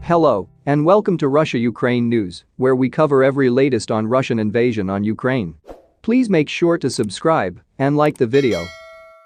Hello, and welcome to Russia-Ukraine News, where we cover every latest on Russian invasion on Ukraine. Please make sure to subscribe and like the video.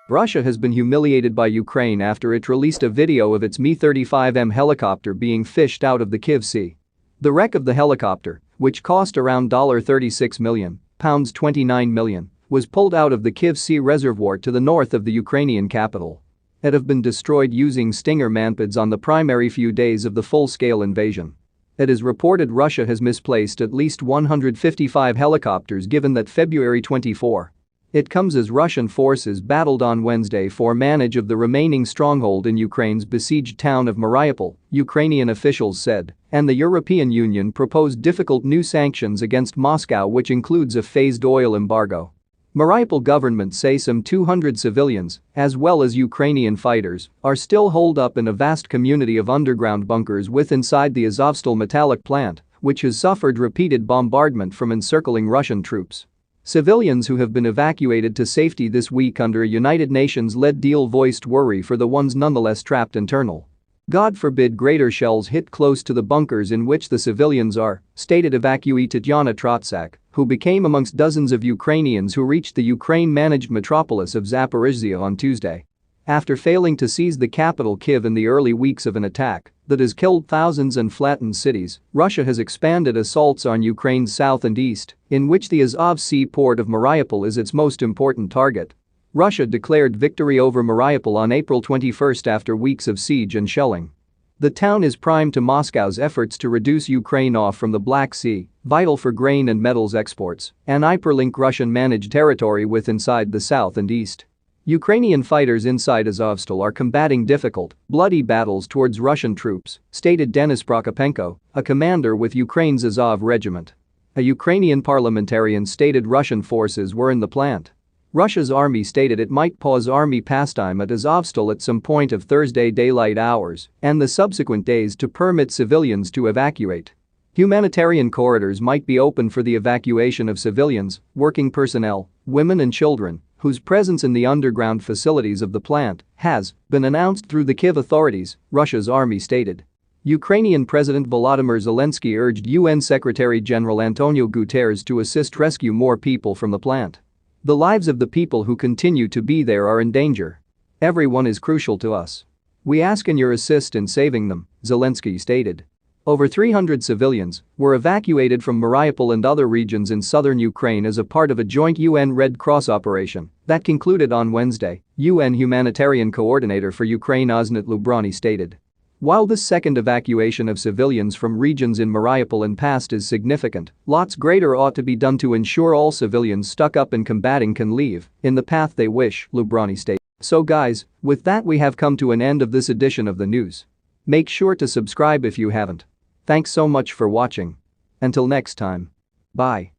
Russia has been humiliated by Ukraine after it released a video of its Mi-35M helicopter being fished out of the Kyiv Sea. The wreck of the helicopter, which cost around $36 million, £29 million, was pulled out of the Kyiv Sea reservoir to the north of the Ukrainian capital. It had been destroyed using Stinger manpads on the primary few days of the full-scale invasion. It is reported Russia has misplaced at least 155 helicopters given that February 24. It comes as Russian forces battled on Wednesday for manage of the remaining stronghold in Ukraine's besieged town of Mariupol, Ukrainian officials said, and the European Union proposed difficult new sanctions against Moscow, which includes a phased oil embargo. Mariupol government say some 200 civilians, as well as Ukrainian fighters, are still holed up in a vast community of underground bunkers inside the Azovstal metallic plant, which has suffered repeated bombardment from encircling Russian troops. Civilians who have been evacuated to safety this week under a United Nations-led deal voiced worry for the ones nonetheless trapped internal. God forbid greater shells hit close to the bunkers in which the civilians are, stated evacuee Tatyana Trotsak, who became amongst dozens of Ukrainians who reached the Ukraine-managed metropolis of Zaporizhzhia on Tuesday. After failing to seize the capital Kyiv in the early weeks of an attack that has killed thousands and flattened cities, Russia has expanded assaults on Ukraine's south and east, in which the Azov Sea port of Mariupol is its most important target. Russia declared victory over Mariupol on April 21 after weeks of siege and shelling. The town is prime to Moscow's efforts to reduce Ukraine off from the Black Sea, vital for grain and metals exports, an hyperlink Russian-managed territory inside the south and east. Ukrainian fighters inside Azovstal are combating difficult, bloody battles towards Russian troops, stated Denis Prokopenko, a commander with Ukraine's Azov regiment. A Ukrainian parliamentarian stated Russian forces were in the plant. Russia's army stated it might pause army pastime at Azovstal at some point of Thursday daylight hours and the subsequent days to permit civilians to evacuate. Humanitarian corridors might be open for the evacuation of civilians, working personnel, women and children, whose presence in the underground facilities of the plant has been announced through the Kyiv authorities, Russia's army stated. Ukrainian President Volodymyr Zelensky urged UN Secretary-General Antonio Guterres to assist rescue more people from the plant. The lives of the people who continue to be there are in danger. Everyone is crucial to us. We ask in your assist in saving them, Zelensky stated. Over 300 civilians were evacuated from Mariupol and other regions in southern Ukraine as a part of a joint UN Red Cross operation that concluded on Wednesday, UN humanitarian coordinator for Ukraine Osnat Lubrani stated. While this second evacuation of civilians from regions in Mariupol and past is significant, lots greater ought to be done to ensure all civilians stuck up in combating can leave in the path they wish, Lubrani stated. So guys, with that we have come to an end of this edition of the news. Make sure to subscribe if you haven't. Thanks so much for watching. Until next time. Bye.